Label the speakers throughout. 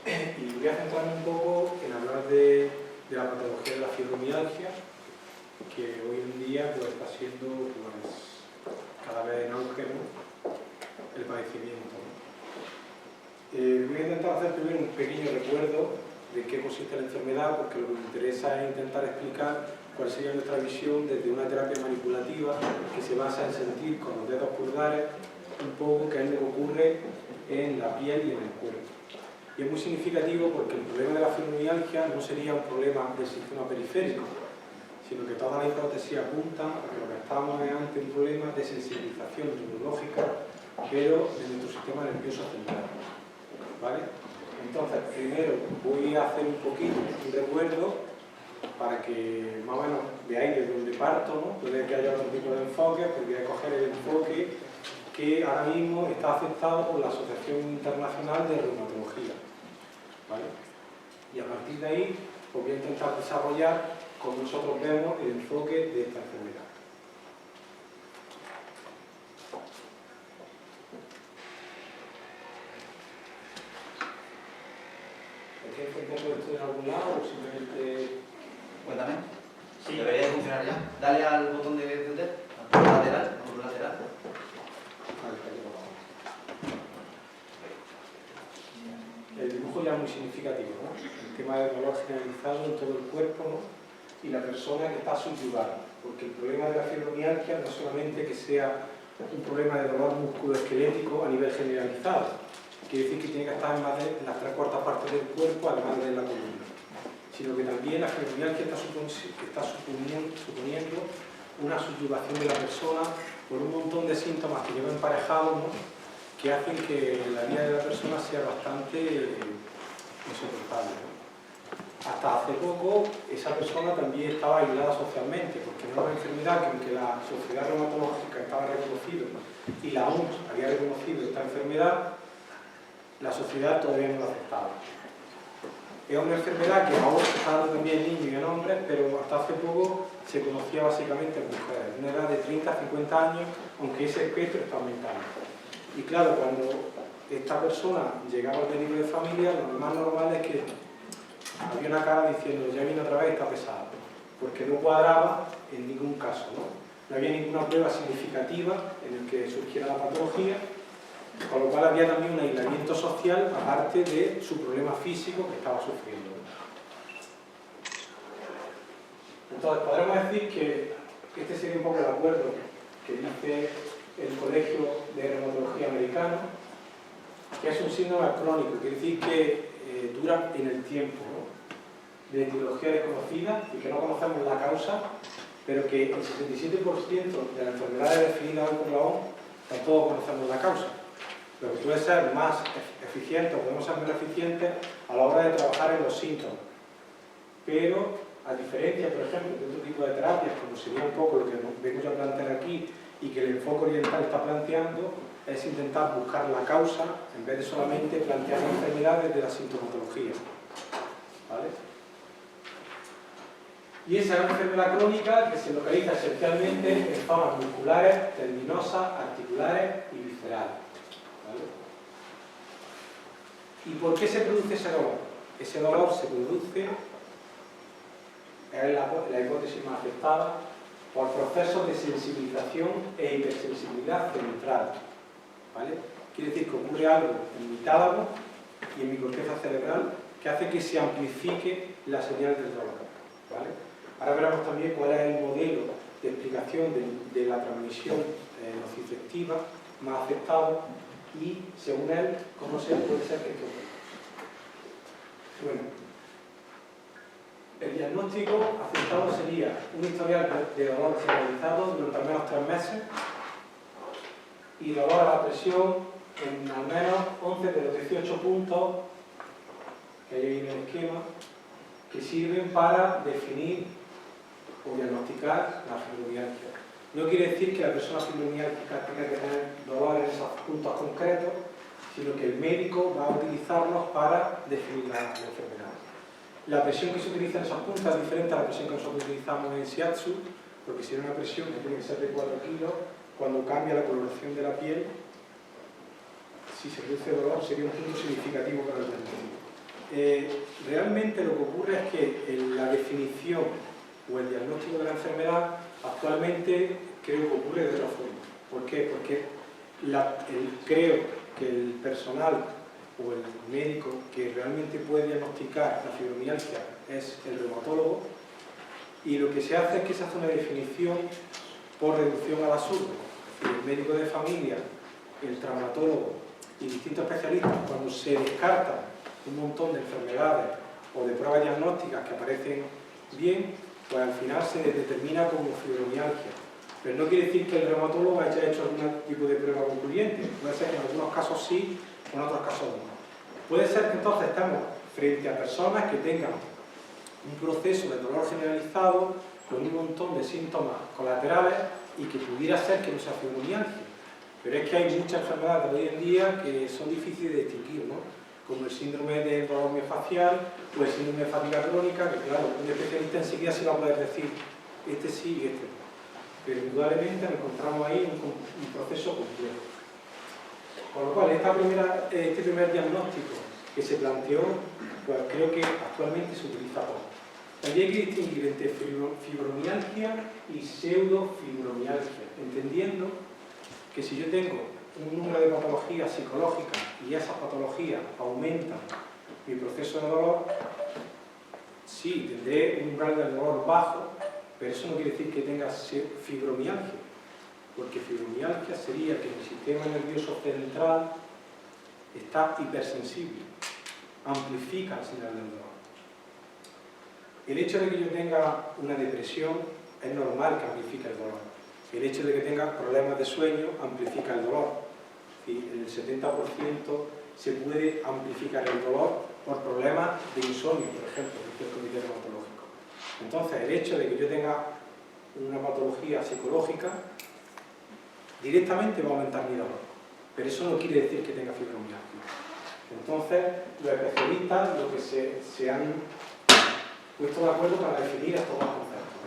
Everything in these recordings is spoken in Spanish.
Speaker 1: Y voy a centrarme un poco en hablar de la patología de la fibromialgia, que hoy en día pues, está siendo pues, cada vez en auge, ¿no?, el padecimiento. Voy a intentar hacer primero un pequeño recuerdo de qué consiste la enfermedad, porque lo que me interesa es intentar explicar cuál sería nuestra visión desde una terapia manipulativa que se basa en sentir con los dedos pulgares un poco qué es lo que ocurre en la piel y en el cuerpo. Y es muy significativo porque el problema de la fibromialgia no sería un problema del sistema periférico, sino que todas las hipótesis apuntan a que lo que estamos es ante un problema de sensibilización neurológica, pero de nuestro sistema nervioso central. ¿Vale? Entonces, primero voy a hacer un poquito un recuerdo para que más o menos veáis de dónde parto, ¿no? Puede que haya otro tipo de enfoque, pero voy a coger el enfoque que ahora mismo está aceptado por la Asociación Internacional de Reumatología. ¿Vale? Y a partir de ahí, pues voy a intentar desarrollar como nosotros vemos el enfoque de esta enfermedad. ¿Hay que entenderlo esto en algún lado o simplemente...?
Speaker 2: Cuéntame. Sí. Debería funcionar ya. Dale al botón de encender, al botón lateral,
Speaker 1: El dibujo ya es muy significativo, ¿no? El tema del dolor generalizado en todo el cuerpo, ¿no? Y la persona que está subyugada, porque el problema de la fibromialgia no es solamente que sea un problema de dolor musculoesquelético a nivel generalizado, quiere decir que tiene que estar en más de las 3/4 partes del cuerpo, además de la columna, sino que también la fibromialgia está suponiendo una subyugación de la persona por un montón de síntomas que llevan emparejados, ¿no?, que hacen que la vida de la persona sea bastante insoportable, ¿no? Hasta hace poco esa persona también estaba aislada socialmente, porque no era una enfermedad que, aunque la Sociedad Reumatológica estaba reconocido y la OMS había reconocido esta enfermedad, la sociedad todavía no la aceptaba. Es una enfermedad que ahora se está dando también en niños y en hombres, pero hasta hace poco se conocía básicamente en mujeres, una edad de 30 a 50 años, aunque ese espectro está aumentando. Y claro, cuando esta persona llegaba al médico de familia, lo más normal es que había una cara diciendo, ya viene otra vez, está pesado, porque no cuadraba en ningún caso, ¿no? No había ninguna prueba significativa en el que surgiera la patología, con lo cual había también un aislamiento social, aparte de su problema físico que estaba sufriendo. Entonces, podremos decir que este sería un poco el acuerdo que dice el Colegio de Reumatología Americano, que es un síndrome crónico, quiere decir que dura en el tiempo, ¿no?, de etiología desconocida y que no conocemos la causa, pero que el 77% de las enfermedades definidas hoy por la OMS tampoco conocemos la causa. Lo que puede ser más eficiente o podemos ser menos eficientes a la hora de trabajar en los síntomas. Pero, a diferencia, por ejemplo, de otro tipo de terapias, como sería un poco lo que vengo yo a plantear aquí y que el enfoque oriental está planteando, es intentar buscar la causa en vez de solamente plantear la enfermedad desde la sintomatología. ¿Vale? Y esa es una enfermedad crónica que se localiza esencialmente en zonas musculares, tendinosas, articulares y viscerales. ¿Vale? ¿Y por qué se produce ese dolor? Ese dolor se produce, es la hipótesis más aceptada, por procesos de sensibilización e hipersensibilidad central. ¿Vale? Quiere decir que ocurre algo en mi tálamo y en mi corteza cerebral que hace que se amplifique la señal del dolor. ¿Vale? Ahora veremos también cuál es el modelo de explicación de la transmisión nociceptiva más aceptado y, según él, cómo puede ser que esto ocurra. Bueno, el diagnóstico aceptado sería un historial de dolor generalizado durante al menos 3 meses y dolor a la presión en al menos 11 de los 18 puntos que hay ahí en el esquema, que sirven para definir o diagnosticar la fibromialgia. No quiere decir que la persona fibromiálgica tenga que tener dolor en esos puntos concretos, sino que el médico va a utilizarlos para definir la enfermedad. La presión que se utiliza en esos puntos es diferente a la presión que nosotros utilizamos en Shiatsu, porque si es una presión que tiene que ser de 4 kilos, cuando cambia la coloración de la piel, si se produce dolor, sería un punto significativo para el diagnóstico. realmente lo que ocurre es que la definición o el diagnóstico de la enfermedad actualmente creo que ocurre de otra forma. ¿Por qué? Porque creo que el personal o el médico que realmente puede diagnosticar la fibromialgia es el reumatólogo, y lo que se hace es que se hace una definición por reducción al absurdo. El médico de familia, el traumatólogo y distintos especialistas, cuando se descartan un montón de enfermedades o de pruebas diagnósticas que aparecen bien, pues al final se determina como fibromialgia. Pero no quiere decir que el reumatólogo haya hecho algún tipo de prueba concluyente. Puede ser que en algunos casos sí, o en otros casos no. Puede ser que entonces estemos frente a personas que tengan un proceso de dolor generalizado con un montón de síntomas colaterales y que pudiera ser que no sea fibromialgia. Pero es que hay muchas enfermedades de hoy en día que son difíciles de distinguir, ¿no? Como el síndrome del dolor miofascial o el síndrome de fatiga crónica, que claro, un especialista enseguida se va a poder decir este sí y este no. Pero indudablemente nos encontramos ahí un proceso complejo. Con lo cual, este primer diagnóstico que se planteó, pues creo que actualmente se utiliza poco. También hay que distinguir entre fibromialgia y pseudofibromialgia, entendiendo que si yo tengo un número de patologías psicológicas y esas patologías aumentan mi proceso de dolor, sí, tendré un umbral de dolor bajo, pero eso no quiere decir que tenga fibromialgia, porque fibromialgia sería que mi sistema nervioso central está hipersensible, amplifica la señal del dolor. El hecho de que yo tenga una depresión es normal que amplifique el dolor. El hecho de que tenga problemas de sueño amplifica el dolor. Y en el 70% se puede amplificar el dolor por problemas de insomnio, por ejemplo, dice el comité reumatológico. Entonces, el hecho de que yo tenga una patología psicológica directamente va a aumentar mi dolor, pero eso no quiere decir que tenga fibromialgia. Entonces, los especialistas lo que se han puesto de acuerdo para definir estos dos conceptos,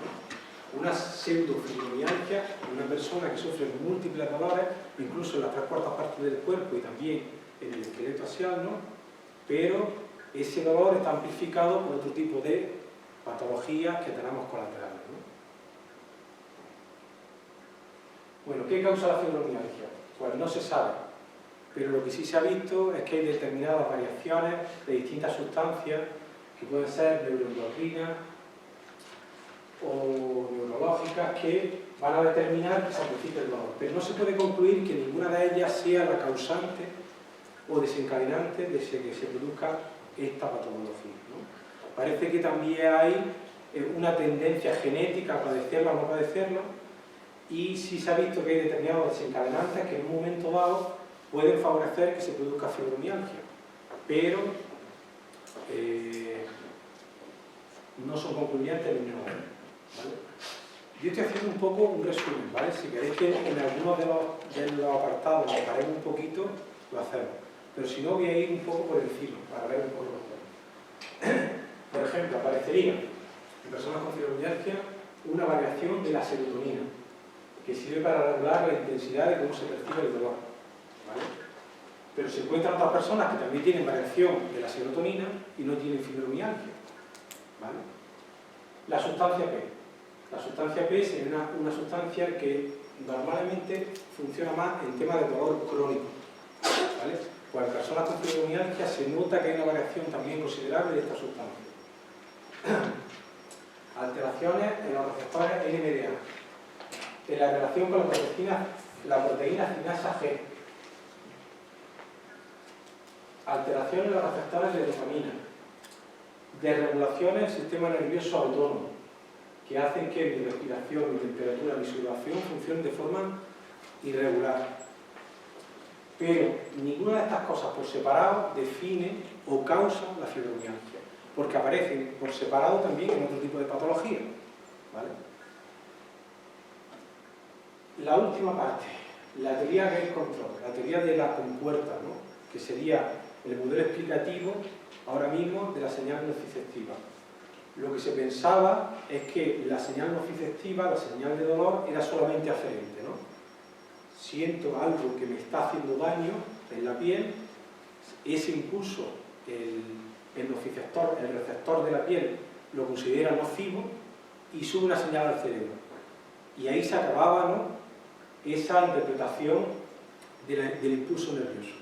Speaker 1: ¿no? Una pseudofibromialgia, una persona que sufre múltiples dolores, incluso en las 3/4 partes del cuerpo y también en el esqueleto axial, ¿no? Pero ese dolor está amplificado por otro tipo de patologías que tenemos colaterales, ¿no? Bueno, ¿qué causa la fibromialgia? Pues no se sabe, pero lo que sí se ha visto es que hay determinadas variaciones de distintas sustancias que pueden ser neuroendocrinas o neurológicas que van a determinar que se amplifique el dolor. Pero no se puede concluir que ninguna de ellas sea la causante o desencadenante de que se produzca esta patología, ¿no? Parece que también hay una tendencia genética a padecerla o no padecerla, y sí se ha visto que hay determinados desencadenantes que en un momento dado pueden favorecer que se produzca fibromialgia, pero no son concluyentes ni no, ¿vale? Yo estoy haciendo un poco un resumen, ¿vale? Si queréis que en algunos de los apartados nos paremos un poquito, lo hacemos. Pero si no, voy a ir un poco por encima, para ver un poco los temas. Por ejemplo, aparecería en personas con fibromialgia una variación de la serotonina, que sirve para regular la intensidad de cómo se percibe el dolor, ¿vale? Pero se encuentran otras personas que también tienen variación de la serotonina y no tienen fibromialgia, ¿vale? La sustancia P. La sustancia P es una sustancia que normalmente funciona más en temas de dolor crónico, ¿vale? Pues en personas con fibromialgia se nota que hay una variación también considerable de esta sustancia. Alteraciones en los receptores NMDA, en la relación con la proteína cinasa G, alteraciones en los receptores de dopamina, desregulaciones del sistema nervioso autónomo, que hacen que mi respiración, mi temperatura, mi sudoración funcionen de forma irregular. Pero ninguna de estas cosas por separado define o causa la fibromialgia, porque aparecen por separado también en otro tipo de patología, ¿vale? La última parte, la teoría Gate Control, la teoría de la compuerta, ¿no? Que sería el modelo explicativo ahora mismo de la señal nociceptiva. Lo que se pensaba es que la señal nociceptiva, la señal de dolor, era solamente aferente, ¿no? Siento algo que me está haciendo daño en la piel, ese impulso, el nociceptivo, el receptor de la piel lo considera nocivo y sube una señal al cerebro. Y ahí se acababa, ¿no?, esa interpretación del impulso nervioso.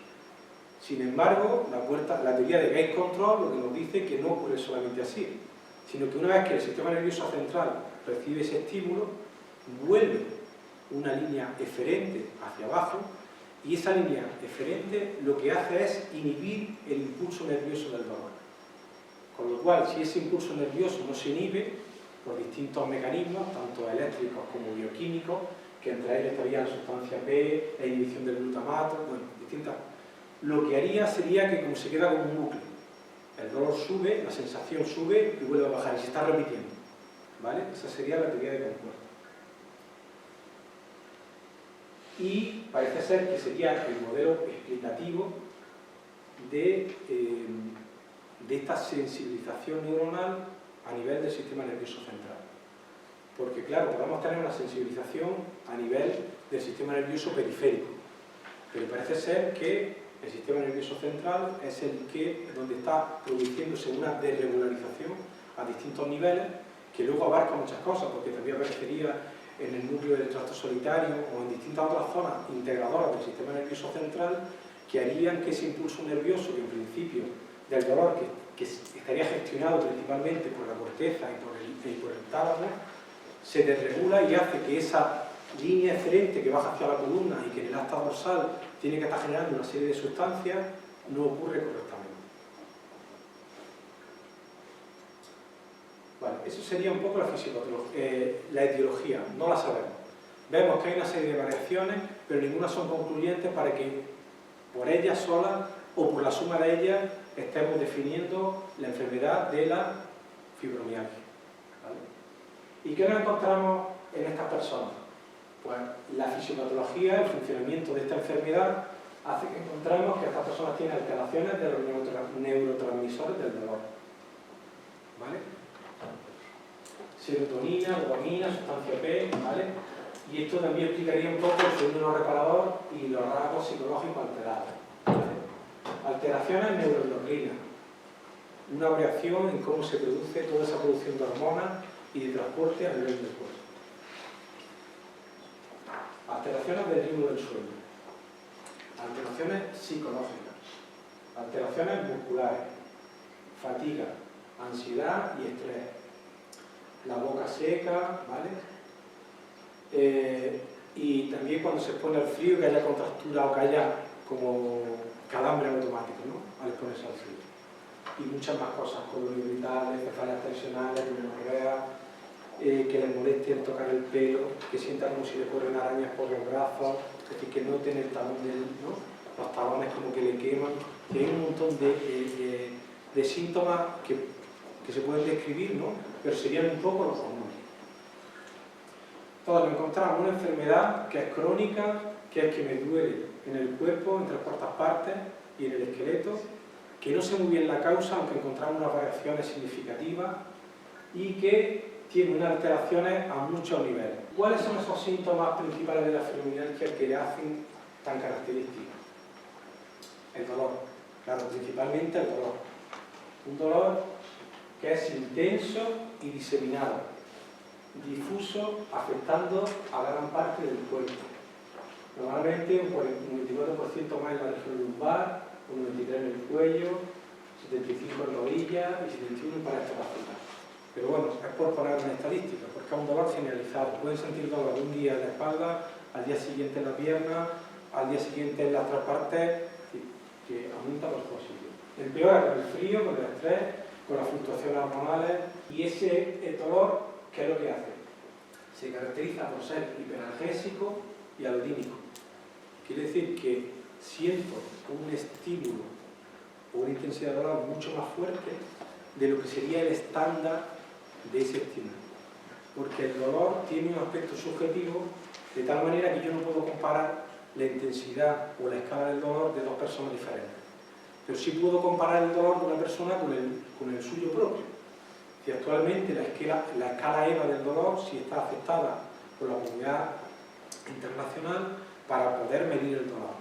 Speaker 1: Sin embargo, la teoría de gate control lo que nos dice que no ocurre solamente así, sino que una vez que el sistema nervioso central recibe ese estímulo, vuelve una línea eferente hacia abajo, y esa línea eferente lo que hace es inhibir el impulso nervioso del dolor. Con lo cual, si ese impulso nervioso no se inhibe por distintos mecanismos, tanto eléctricos como bioquímicos, que entre ellos estaría la sustancia P, la inhibición del glutamato, bueno, distintas, lo que haría sería que como se queda como un bucle, el dolor sube, la sensación sube y vuelve a bajar, y se está repitiendo, ¿vale? Esa sería la teoría de compuerta. Y parece ser que sería el modelo explicativo de esta sensibilización neuronal a nivel del sistema nervioso central. Porque claro, podemos tener una sensibilización a nivel del sistema nervioso periférico, pero parece ser que el sistema nervioso central es donde está produciéndose una desregularización a distintos niveles, que luego abarca muchas cosas, porque también aparecería en el núcleo del tracto solitario o en distintas otras zonas integradoras del sistema nervioso central, que harían que ese impulso nervioso, que en principio del dolor, que estaría gestionado principalmente por la corteza y por el tálamo, se desregula y hace que esa línea eferente que baja hacia la columna y que en el asta dorsal tiene que estar generando una serie de sustancias, no ocurre correctamente. Vale, eso sería un poco la fisiopatología, la etiología, no la sabemos. Vemos que hay una serie de variaciones, pero ninguna son concluyentes para que por ellas solas o por la suma de ellas estemos definiendo la enfermedad de la fibromialgia. ¿Vale? ¿Y qué nos encontramos en estas personas? Pues la fisiopatología, el funcionamiento de esta enfermedad hace que encontremos que estas personas tienen alteraciones de los neurotransmisores del dolor. ¿Vale? Serotonina, dopamina, sustancia P, ¿vale? Y esto también explicaría un poco el síndrome no reparador y los rasgos psicológicos alterados. ¿Vale? Alteraciones neuroendocrinas, una variación en cómo se produce toda esa producción de hormonas y de transporte a nivel del cuerpo. Alteraciones del ritmo del sueño, alteraciones psicológicas, alteraciones musculares, fatiga, ansiedad y estrés, la boca seca, ¿vale? Y también cuando se expone al frío, que haya contractura o que haya como calambre automático, ¿no?, al exponerse al frío. Y muchas más cosas, colon irritable, cefaleas tensionales, menorrea, que les moleste el tocar el pelo, que sientan como si le corren arañas por los brazos, es decir, que noten el talón ¿no?, los talones como que le queman, que hay un montón de síntomas que se pueden describir, ¿no?, pero serían un poco los comunes. Entonces, nos encontramos una enfermedad que es crónica, que es que me duele en el cuerpo, en 3/4 partes y en el esqueleto, que no sé muy bien la causa, aunque encontramos unas variaciones significativas, y que tiene unas alteraciones a muchos niveles. ¿Cuáles son esos síntomas principales de la fibromialgia que le hacen tan característicos? El dolor, claro, principalmente el dolor. Un dolor que es intenso y diseminado, difuso, afectando a gran parte del cuerpo. Normalmente un 24% más en la región lumbar, un 93% en el cuello, 75% en rodillas y 71% en palestra facial. Pero bueno, es por poner una estadística, porque es un dolor generalizado. Pueden sentir dolor un día en la espalda, al día siguiente en la pierna, al día siguiente en las otras partes, que aumenta por todos sitios. Empeora con el frío, con el estrés, con las fluctuaciones hormonales, y ese dolor, ¿qué es lo que hace? Se caracteriza por ser hiperalgésico y alodínico. Quiere decir que siento un estímulo o una intensidad de dolor mucho más fuerte de lo que sería el estándar de ese estímulo. Porque el dolor tiene un aspecto subjetivo de tal manera que yo no puedo comparar la intensidad o la escala del dolor de dos personas diferentes. Pero sí puedo comparar el dolor de una persona con el suyo propio. Si actualmente la escala EVA del dolor sí está aceptada por la comunidad internacional para poder medir el dolor.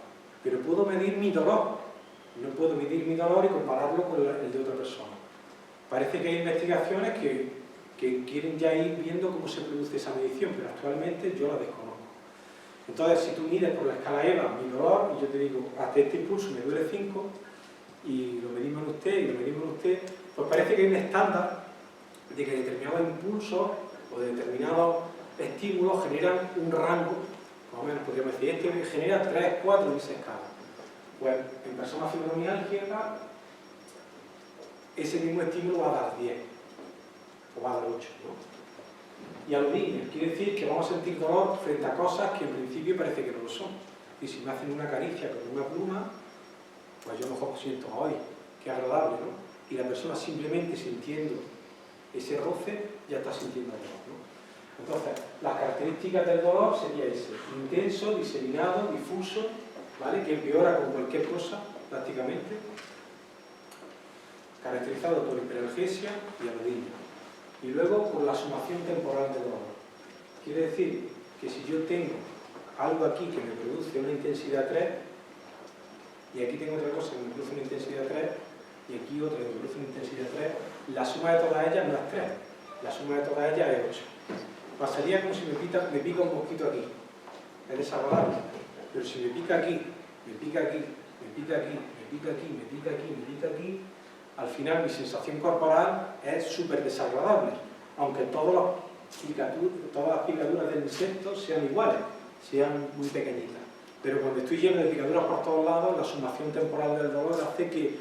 Speaker 1: Pero puedo medir mi dolor. No puedo medir mi dolor y compararlo con el de otra persona. Parece que hay investigaciones que quieren ya ir viendo cómo se produce esa medición, pero actualmente yo la desconozco. Entonces, si tú mides por la escala EVA mi dolor, y yo te digo, hasta este impulso me duele 5, y lo medimos en usted, y lo medimos en usted, pues parece que hay un estándar de que determinados impulsos o determinados estímulos generan un rango, más o menos podríamos decir, este genera 3, 4 en esa escala. Pues en personas fibromialgias, ese mismo estímulo va a dar 10, o va a dar 8, ¿no? Y alodinia, quiere decir que vamos a sentir dolor frente a cosas que en principio parece que no lo son. Y si me hacen una caricia con una pluma, pues yo mejor siento, ¡ay, qué agradable!, ¿no? Y la persona simplemente sintiendo ese roce ya está sintiendo dolor, ¿no? Entonces, las características del dolor sería ese: intenso, diseminado, difuso, ¿vale?, que empeora con cualquier cosa prácticamente, caracterizado por hiperalgesia y alodinia. Y luego por la sumación temporal del dolor. Quiere decir que si yo tengo algo aquí que me produce una intensidad 3, y aquí tengo otra cosa que me produce una intensidad 3, y aquí otra que me produce una intensidad 3, la suma de todas ellas no es 3, la suma de todas ellas es 8. Pasaría como si me pica un mosquito aquí. Es desagradable. Pero si me pica aquí, me pica aquí, me pica aquí, me pica aquí, me pica aquí, me pica aquí, al final mi sensación corporal es súper desagradable, aunque todas las picaduras del insecto sean iguales, sean muy pequeñitas. Pero cuando estoy lleno de picaduras por todos lados, la sumación temporal del dolor hace que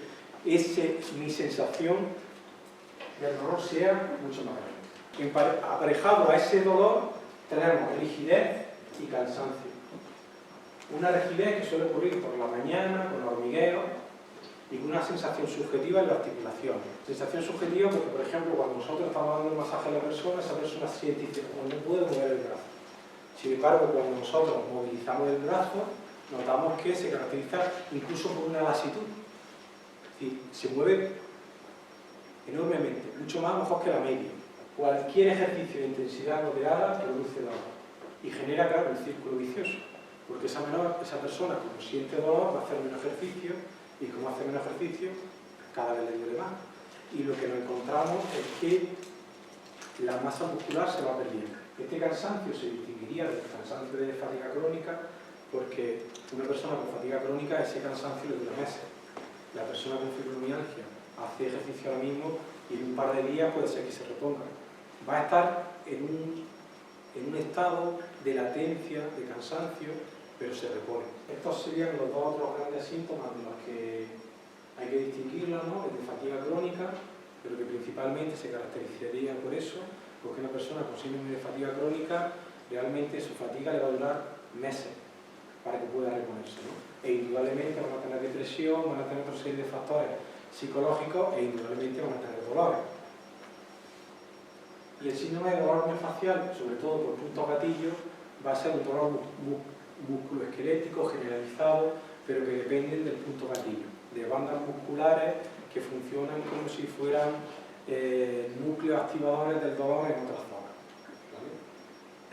Speaker 1: mi sensación del dolor sea mucho más grande. Aparejado a ese dolor tenemos rigidez y cansancio. Una rigidez que suele ocurrir por la mañana, con hormigueo, y con una sensación subjetiva en la articulación. Sensación subjetiva porque, por ejemplo, cuando nosotros estamos dando un masaje a la persona, esa persona siente y dice, no puede mover el brazo. Sin embargo, cuando nosotros movilizamos el brazo, notamos que se caracteriza incluso por una lasitud. Es decir, se mueve enormemente, mucho más mejor que la media. Cualquier ejercicio de intensidad moderada produce dolor y genera, claro, un círculo vicioso, porque esa persona, como siente dolor, va a hacer menos ejercicio, y como hace menos ejercicio, cada vez le duele más. Y lo que nos encontramos es que la masa muscular se va perdiendo. Este cansancio se distinguiría del cansancio de fatiga crónica, porque una persona con fatiga crónica, ese cansancio le dura meses. La persona con fibromialgia hace ejercicio ahora mismo y en un par de días puede ser que se reponga. Va a estar en un estado de latencia, de cansancio, pero se repone. Estos serían los dos otros grandes síntomas de los que hay que distinguirlos, ¿no? El de fatiga crónica, pero que principalmente se caracterizaría por eso, porque una persona con síndrome de fatiga crónica, realmente su fatiga le va a durar meses para que pueda reponerse, ¿no? E indudablemente van a tener depresión, van a tener otra serie de factores psicológicos e indudablemente van a tener dolores. Y el síndrome de dolor miofascial, sobre todo por puntos gatillo, va a ser un dolor musculoesquelético generalizado, pero que dependen del punto gatillo, de bandas musculares que funcionan como si fueran núcleos activadores del dolor en otras zonas,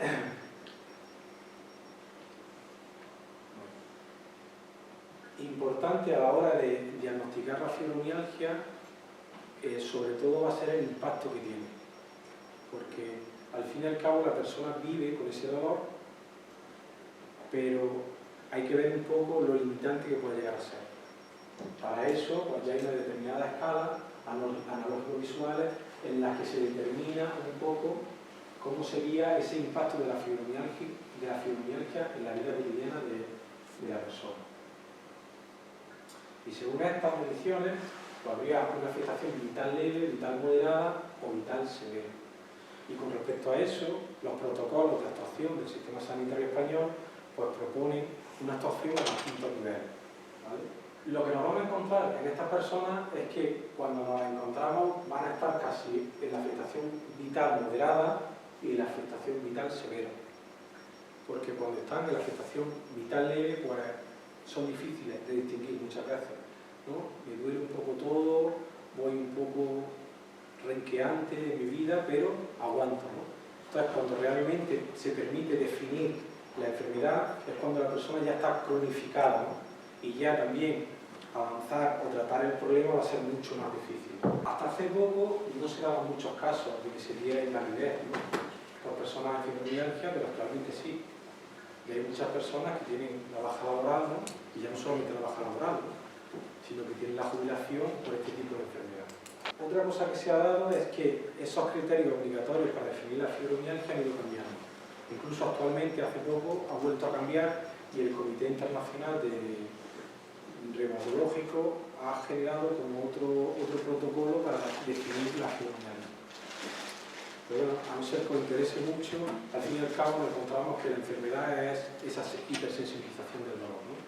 Speaker 1: ¿vale? Importante a la hora de diagnosticar la fibromialgia, sobre todo va a ser el impacto que tiene, porque al fin y al cabo la persona vive con ese dolor, pero hay que ver un poco lo limitante que puede llegar a ser. Para eso, pues ya hay una determinada escala analógico-visuales en la que se determina un poco cómo sería ese impacto de la fibromialgia en la vida cotidiana de la persona. Y según estas mediciones, pues habría una afectación vital leve, vital moderada o vital severa. Y con respecto a eso, los protocolos de actuación del sistema sanitario español pues proponen una actuación a distintos niveles, ¿vale? Lo que nos vamos a encontrar en estas personas es que cuando nos encontramos van a estar casi en la afectación vital moderada y en la afectación vital severa. Porque cuando están en la afectación vital leve, pues son difíciles de distinguir muchas veces, ¿no? Me duele un poco todo, voy un poco renqueante en mi vida, pero aguanto, ¿no? Entonces, cuando realmente se permite definir la enfermedad, es cuando la persona ya está cronificada, ¿no? Y ya también avanzar o tratar el problema va a ser mucho más difícil. Hasta hace poco no se daban muchos casos de que se diera invalidez, ¿no?, por personas en fibromialgia, pero actualmente sí. Y hay muchas personas que tienen la baja laboral, ¿no?, y ya no solamente la baja laboral, ¿no?, sino que tienen la jubilación por este tipo de enfermedad. Otra cosa que se ha dado es que esos criterios obligatorios para definir la fibromialgia han ido cambiando. Incluso actualmente, hace poco, ha vuelto a cambiar y el Comité Internacional de Reumatológico ha generado como otro protocolo para definir la fibromialgia. Pero bueno, a no ser que os interese mucho, al fin y al cabo nos encontramos que la enfermedad es esa hipersensibilización del dolor, ¿no?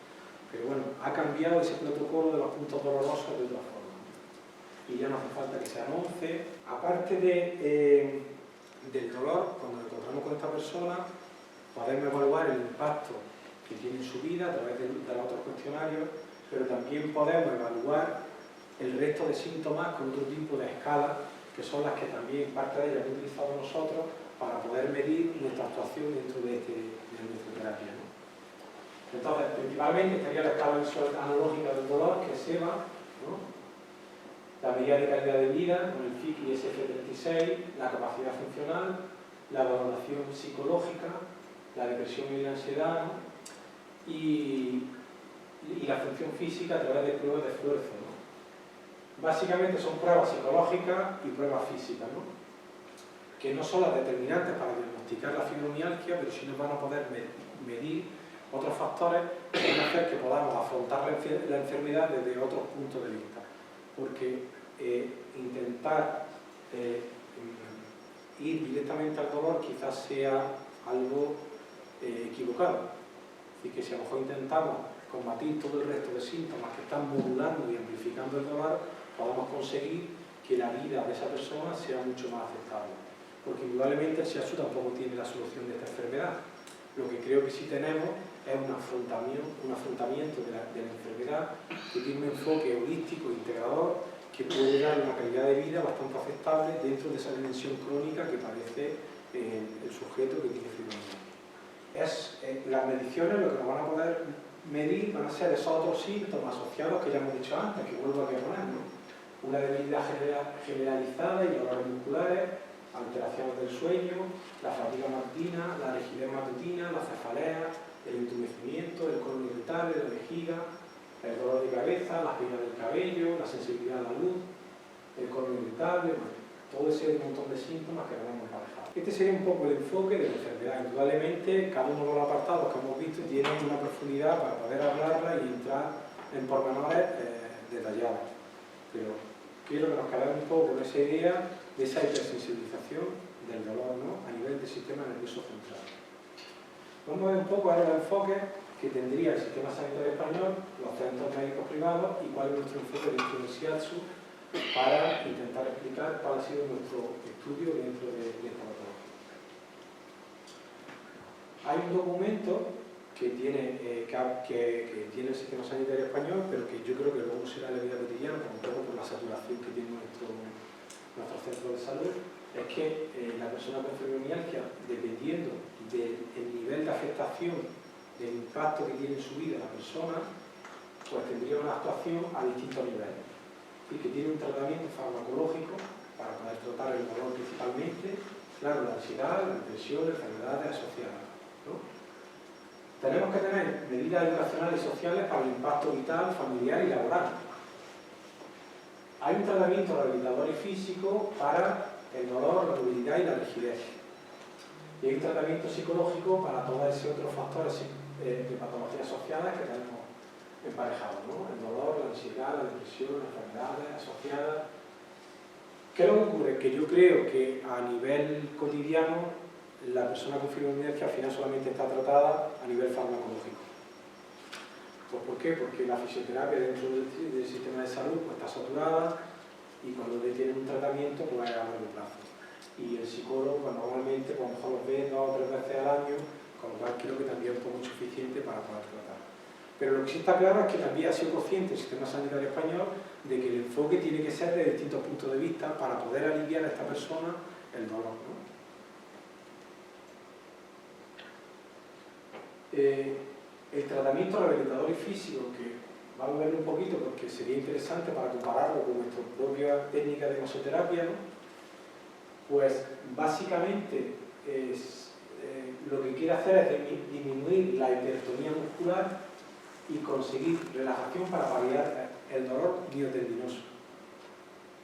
Speaker 1: Pero bueno, ha cambiado ese protocolo de los puntos dolorosos de otra forma. Y ya no hace falta que sean 11. Aparte del dolor, cuando nos encontramos con esta persona, podemos evaluar el impacto que tiene en su vida a través de los otros cuestionarios, pero también podemos evaluar el resto de síntomas con otro tipo de escalas, que son las que también parte de ellas hemos utilizado nosotros para poder medir nuestra actuación dentro de nuestra terapia, ¿no? Entonces, principalmente estaría la escala visual analógica del dolor, que es EVA, ¿no?, la medida de calidad de vida con el FIC y SF36, la capacidad funcional, la valoración psicológica, la depresión y la ansiedad, ¿no?, y la función física a través de pruebas de esfuerzo, ¿no? Básicamente son pruebas psicológicas y pruebas físicas, ¿no?, que no son las determinantes para diagnosticar la fibromialgia, pero sí nos van a poder medir otros factores que van a hacer que podamos afrontar la enfermedad desde otros puntos de vista. Porque intentar ir directamente al dolor quizás sea algo equivocado. Es decir, que si a lo mejor intentamos combatir todo el resto de síntomas que están modulando y amplificando el dolor, podamos conseguir que la vida de esa persona sea mucho más aceptable. Porque indudablemente el shiatsu tampoco tiene la solución de esta enfermedad. Lo que creo que sí tenemos es un afrontamiento de la enfermedad que tiene un enfoque holístico e integrador que puede dar una calidad de vida bastante aceptable dentro de esa dimensión crónica que padece el sujeto que tiene fibromialgia. Las mediciones lo que nos van a poder medir van a ser esos otros síntomas asociados que ya hemos dicho antes, que vuelvo aquí a poner, ¿no? Una debilidad generalizada y dolores musculares, alteraciones del sueño, la fatiga matutina, la rigidez matutina, la cefalea, el entumecimiento, el colon irritable, la vejiga, el dolor de cabeza, la caída del cabello, la sensibilidad a la luz, el colon irritable, bueno, todo ese montón de síntomas que vamos a emparejar. Este sería un poco el enfoque de la enfermedad. Indudablemente, cada uno de los apartados que hemos visto tiene una profundidad para poder hablarla y entrar en pormenores detallados. Pero quiero que nos quedemos un poco con esa idea de esa hipersensibilización del dolor, ¿no?, a nivel del sistema nervioso central. Vamos a ver un poco ahora el enfoque que tendría el sistema sanitario español, los centros médicos privados y cuál es nuestro enfoque dentro del shiatsu para intentar explicar cuál ha sido nuestro estudio dentro de esta patología. Hay un documento que tiene el sistema sanitario español, pero que yo creo que luego será en la vida cotidiana, un poco por la saturación que tiene nuestro centro de salud, es que la persona con fibromialgia, dependiendo del nivel de afectación, del impacto que tiene en su vida la persona, pues tendría una actuación a distintos niveles. Y que tiene un tratamiento farmacológico para poder tratar el dolor principalmente, claro, la ansiedad, la depresión, enfermedades asociadas, ¿no? Tenemos que tener medidas educacionales y sociales para el impacto vital, familiar y laboral. Hay un tratamiento rehabilitador y físico para el dolor, la movilidad y la rigidez. Y hay un tratamiento psicológico para todos esos otros factores de patologías asociadas que tenemos emparejados, ¿no? El dolor, la ansiedad, la depresión, las enfermedades asociadas. ¿Qué es lo que ocurre? Que yo creo que a nivel cotidiano la persona con fibromialgia al final solamente está tratada a nivel farmacológico. Pues ¿por qué? Porque la fisioterapia dentro del sistema de salud pues, está saturada y cuando tienen un tratamiento pues es a largo plazo. Y el psicólogo pues, normalmente pues, a lo mejor los ve 2 o 3 veces al año, con lo cual creo que también es muy suficiente para poder tratar. Pero lo que sí está claro es que también ha sido consciente el sistema sanitario español de que el enfoque tiene que ser de distintos puntos de vista para poder aliviar a esta persona el dolor, ¿no? El tratamiento rehabilitador y físico que vamos a verlo un poquito porque sería interesante para compararlo con nuestra propia técnica de masoterapia, ¿no? Pues básicamente lo que quiere hacer es disminuir la hipertonía muscular y conseguir relajación para paliar el dolor miotendinoso.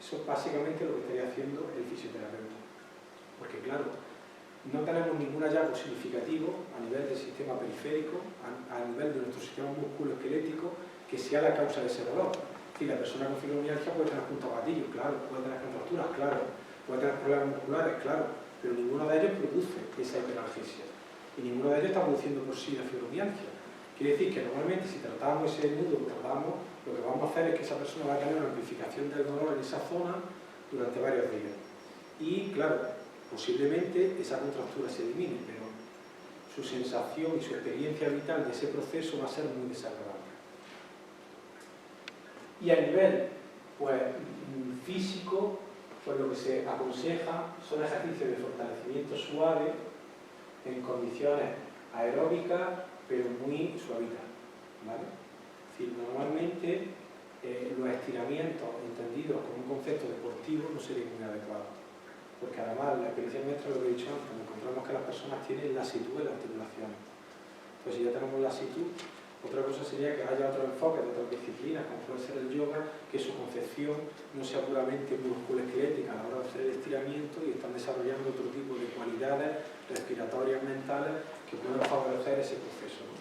Speaker 1: Eso es básicamente lo que estaría haciendo el fisioterapeuta. Porque claro, no tenemos ningún hallazgo significativo a nivel del sistema periférico, a nivel de nuestro sistema musculoesquelético, que sea la causa de ese dolor. Es decir, la persona con fibromialgia puede tener puntos gatillos, claro, puede tener contracturas, claro, puede tener problemas musculares, claro, pero ninguno de ellos produce esa hiperalgesia. Y ninguno de ellos está produciendo por sí la fibromialgia. Quiere decir que normalmente si tratamos ese nudo, lo que vamos a hacer es que esa persona va a tener una amplificación del dolor en esa zona durante varios días. Y claro, posiblemente esa contractura se elimine, pero su sensación y su experiencia vital de ese proceso va a ser muy desagradable. Y a nivel pues, físico, pues lo que se aconseja son ejercicios de fortalecimiento suave en condiciones aeróbicas, pero muy suavitas, ¿vale? Es decir, normalmente los estiramientos entendidos como un concepto deportivo no serían muy adecuados, porque además la experiencia nuestra, lo que he dicho antes, encontramos que las personas tienen lasitud en las articulaciones. Pues si ya tenemos lasitud, otra cosa sería que haya otro enfoque de otras disciplinas, como puede ser el yoga, que su concepción no sea puramente musculoesquelética a la hora de hacer el estiramiento y están desarrollando otro tipo de cualidades respiratorias mentales que pueden favorecer ese proceso, ¿no?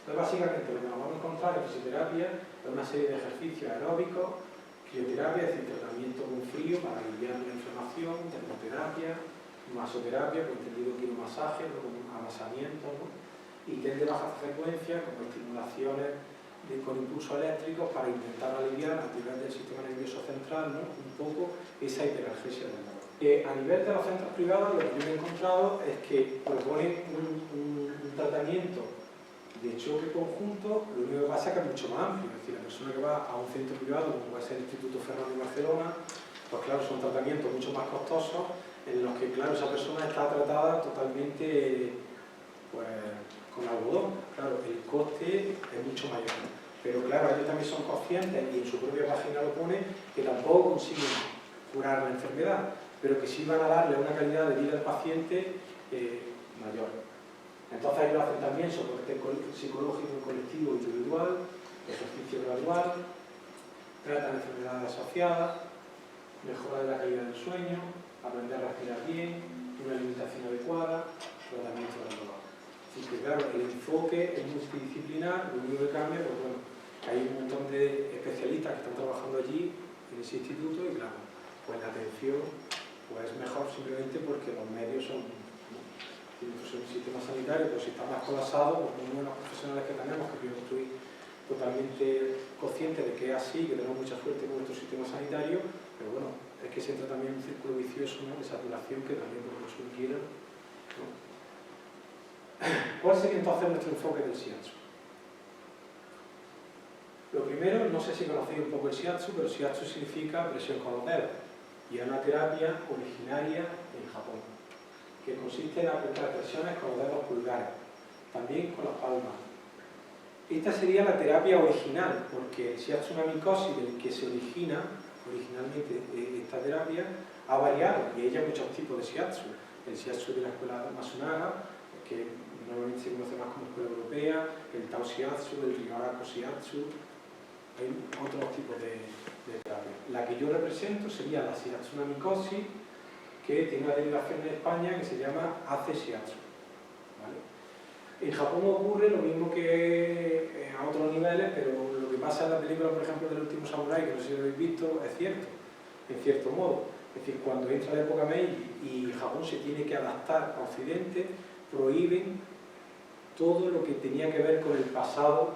Speaker 1: Entonces, básicamente, lo que nos vamos a encontrar en fisioterapia es una serie de ejercicios aeróbicos, crioterapia, es decir, tratamiento con frío para aliviar la inflamación, termoterapia, masoterapia, con entendido quiromasaje, con amasamiento, ¿no? Y test de baja frecuencia, como estimulaciones con impulsos eléctricos para intentar aliviar a nivel del sistema nervioso central, ¿no? Un poco esa hiperalgesia del dolor. A nivel de los centros privados, lo que yo me he encontrado es que proponen un tratamiento de choque conjunto, lo único que pasa es que es mucho más amplio. Es decir, la persona que va a un centro privado, como puede ser el Instituto Ferran de Barcelona, pues claro, son tratamientos mucho más costosos, en los que, claro, esa persona está tratada totalmente, pues, con algodón. Claro, el coste es mucho mayor. Pero claro, ellos también son conscientes, y en su propia página lo pone, que tampoco consiguen curar la enfermedad, pero que sí van a darle una calidad de vida al paciente mayor. Entonces ellos hacen también soporte psicológico colectivo individual, ejercicio gradual, tratan enfermedades asociadas, mejora de la calidad del sueño, aprender a respirar bien, una alimentación adecuada, tratamiento del dolor. Así que claro, el enfoque es multidisciplinar, lo único que cambia, pues bueno, hay un montón de especialistas que están trabajando allí en ese instituto y claro, pues la atención pues es mejor simplemente porque los medios son, incluso en el sistema sanitario, pues si está más colapsado, pues uno de los profesionales que tenemos, que yo estoy totalmente consciente de que es así, que tenemos mucha suerte con nuestro sistema sanitario, pero bueno, es que se entra también un círculo vicioso, ¿no?, de saturación que también por lo que quiera, ¿no? ¿Cuál sería entonces nuestro enfoque del shiatsu? Lo primero, no sé si conocéis un poco el shiatsu, pero shiatsu significa presión con los dedos, y es una terapia originaria en Japón, que consiste en aplicar presiones con los dedos pulgares, también con las palmas. Esta sería la terapia original, porque el shiatsu namikoshi, del que se origina originalmente esta terapia, ha variado, y hay ya muchos tipos de shiatsu. El shiatsu de la escuela Masunaga, que normalmente se conoce más como escuela europea, el Tao Shiatsu, el Rigaraku Shiatsu, hay otros tipos de terapia. La que yo represento sería la Shiatsu namikoshi, que tiene una derivación en España que se llama Ace Shiatsu, ¿vale? En Japón ocurre lo mismo que a otros niveles, pero lo que pasa en la película, por ejemplo, del último Samurai, que no sé si lo habéis visto, es cierto, en cierto modo. Es decir, cuando entra la época Meiji y Japón se tiene que adaptar a Occidente, prohíben todo lo que tenía que ver con el pasado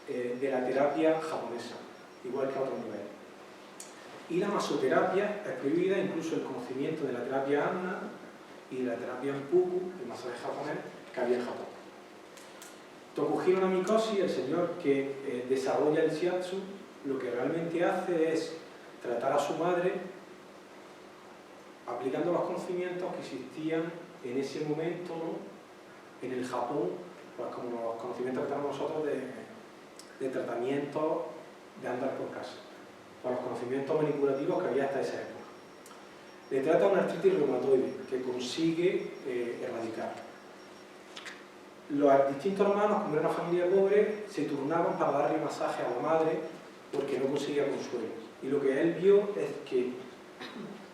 Speaker 1: de la terapia japonesa, igual que a otros niveles. Y la masoterapia es prohibida, incluso el conocimiento de la terapia Anna y de la terapia Empuku, el masaje japonés, que había en Japón. Tokuhiro Namikoshi, el señor que desarrolla el shiatsu, lo que realmente hace es tratar a su madre aplicando los conocimientos que existían en ese momento, ¿no?, en el Japón, pues como los conocimientos que tenemos nosotros de tratamiento de andar por casa, o los conocimientos manipulativos que había hasta esa época. Le trata una artritis reumatoide que consigue erradicar. Los distintos hermanos, como era una familia pobre, se turnaban para darle masaje a la madre porque no conseguía consuelo. Y lo que él vio es que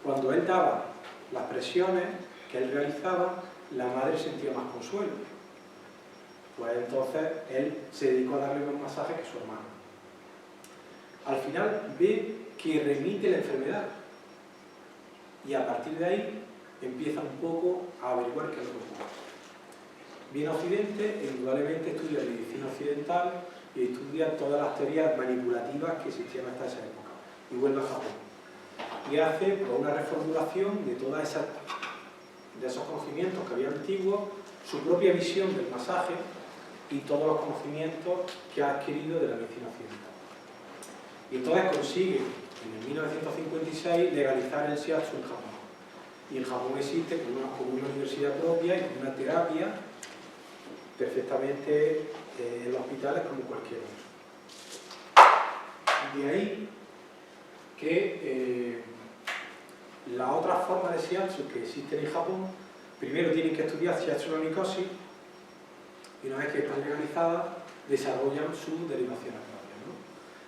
Speaker 1: cuando él daba las presiones que él realizaba, la madre sentía más consuelo. Pues entonces él se dedicó a darle más masajes que su hermano. Al final ve que remite la enfermedad y a partir de ahí empieza un poco a averiguar qué es lo que ocurre. Viene a Occidente e indudablemente estudia medicina occidental y estudia todas las teorías manipulativas que existían hasta esa época y vuelve a Japón y hace pues, una reformulación de todas esos conocimientos que había antiguos, su propia visión del masaje y todos los conocimientos que ha adquirido de la medicina occidental. Y entonces consigue, en el 1956, legalizar el shiatsu en Japón. Y en Japón existe como una universidad propia y como una terapia perfectamente en los hospitales como cualquier otro. De ahí que la otra forma de shiatsu que existe en Japón, primero tienen que estudiar shiatsu no mikoshi y una vez que están legalizadas, desarrollan sus derivaciones propias, ¿no?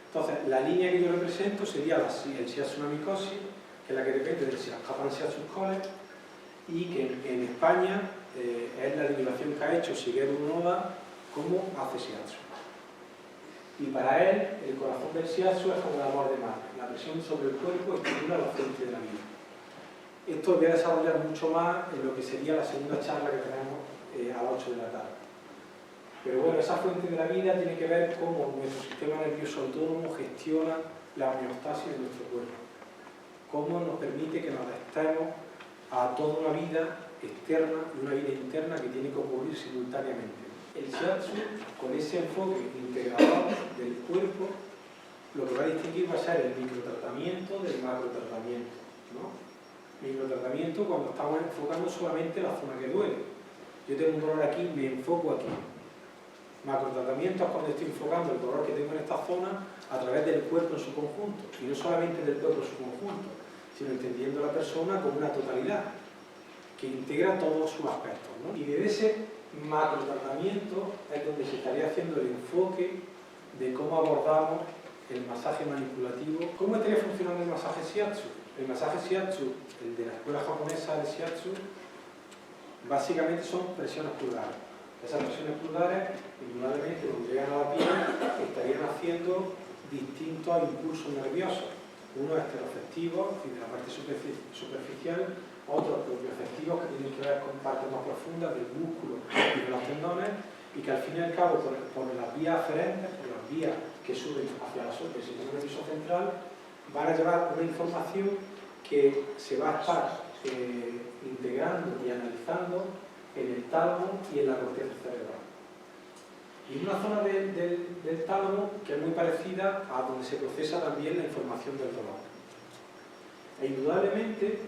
Speaker 1: Entonces, la línea que yo represento sería el shiatsu no mikoshi, que es la que depende del Japan Shiatsu College, y que en España es la derivación que ha hecho Shigeru Noda como hace shiatsu. Y para él, el corazón del shiatsu es como el amor de madre. La presión sobre el cuerpo estimula la fuente de la vida. Esto voy a desarrollar mucho más en lo que sería la segunda charla que tenemos a las 8 de la tarde. Pero bueno, esa fuente de la vida tiene que ver cómo nuestro sistema nervioso autónomo gestiona la homeostasis de nuestro cuerpo. Cómo nos permite que nos adaptemos a toda una vida externa y una vida interna que tiene que ocurrir simultáneamente. El shiatsu, con ese enfoque integrador del cuerpo, lo que va a distinguir va a ser el microtratamiento del macrotratamiento, ¿no? Microtratamiento cuando estamos enfocando solamente la zona que duele. Yo tengo un dolor aquí, me enfoco aquí. Macrotratamiento es cuando estoy enfocando el dolor que tengo en esta zona a través del cuerpo en su conjunto, y no solamente del cuerpo en su conjunto, sino entendiendo a la persona como una totalidad que integra todos sus aspectos, ¿no? Y desde ese macrotratamiento es donde se estaría haciendo el enfoque de cómo abordamos el masaje manipulativo. ¿Cómo estaría funcionando el masaje shiatsu? El masaje shiatsu, el de la escuela japonesa de shiatsu, básicamente son presiones pulgares. Esas presiones pulgares, indudablemente, cuando llegan a la piel, estarían haciendo distintos impulsos nerviosos. Unos estereoafectivos, de la parte superficial, otros propioafectivos que tienen que ver con partes más profundas del músculo y de los tendones, y que al fin y al cabo, por las vías aferentes, por las vías que suben hacia la del sistema nervioso central, van a llevar una información que se va a estar integrando y analizando en el tálamo y en la corteza cerebral. Y una zona del tálamo que es muy parecida a donde se procesa también la información del dolor. E indudablemente,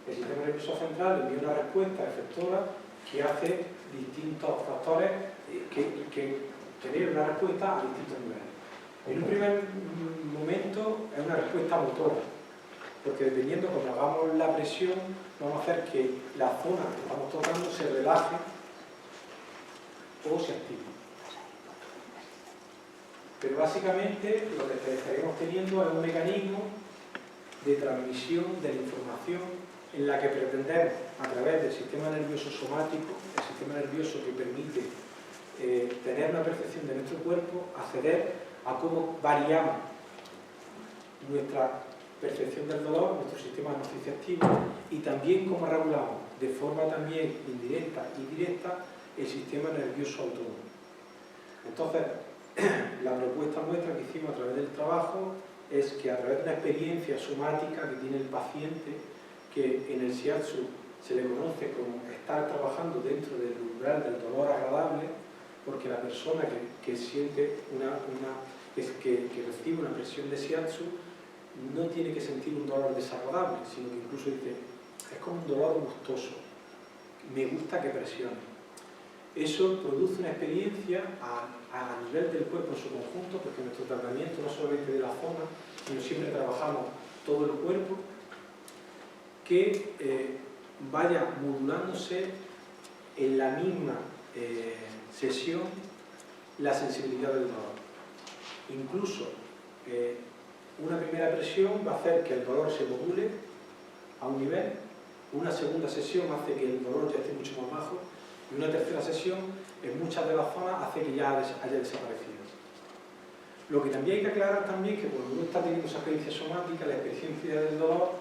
Speaker 1: el sistema nervioso central envía una respuesta efectora que hace distintos factores que generan una respuesta a distintos niveles. En un primer momento es una respuesta motora, porque dependiendo cuando hagamos la presión, vamos a hacer que la zona que estamos tocando se relaje o se active. Pero básicamente lo que estaremos teniendo es un mecanismo de transmisión de la información en la que pretendemos, a través del sistema nervioso somático, el sistema nervioso que permite tener una percepción de nuestro cuerpo, acceder a cómo variamos nuestra percepción del dolor, nuestro sistema nociceptivo, y también cómo regulamos de forma también indirecta y directa el sistema nervioso autónomo. Entonces, la propuesta nuestra que hicimos a través del trabajo es que a través de una experiencia somática que tiene el paciente, que en el shiatsu se le conoce como estar trabajando dentro del umbral del dolor agradable, porque la persona que siente que recibe una presión de shiatsu no tiene que sentir un dolor desagradable, sino que incluso dice, es como un dolor gustoso, me gusta que presione. eso produce una experiencia a nivel del cuerpo en su conjunto, porque nuestro tratamiento no solamente de la zona, sino siempre trabajamos todo el cuerpo, que vaya modulándose en la misma sesión la sensibilidad del dolor. Incluso una primera presión va a hacer que el dolor se module a un nivel, una segunda sesión hace que el dolor ya esté mucho más bajo y una tercera sesión en muchas de las zonas hace que ya haya desaparecido. Lo que también hay que aclarar también es que cuando uno está teniendo esa experiencia somática, la experiencia del dolor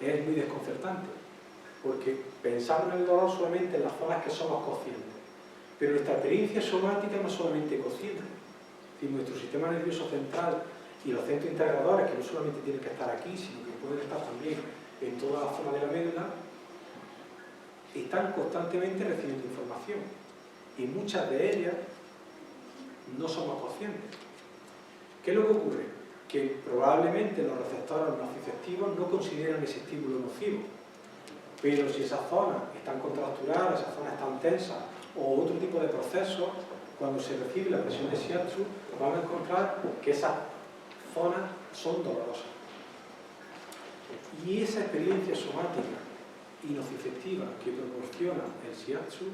Speaker 1: es muy desconcertante, porque pensamos en el dolor solamente en las zonas que somos conscientes, pero nuestra experiencia somática no es solamente consciente, es decir, nuestro sistema nervioso central y los centros integradores, que no solamente tienen que estar aquí, sino que pueden estar también en toda la zona de la médula, están constantemente recibiendo información y muchas de ellas no somos conscientes. ¿Qué es lo que ocurre? Que probablemente los receptores nociceptivos no consideran ese estímulo nocivo, pero si esas zonas están contracturadas, esas zonas están tensas o otro tipo de procesos, cuando se recibe la presión de shiatsu, vamos a encontrar que esas zonas son dolorosas. Y esa experiencia somática y nociceptiva que proporciona el shiatsu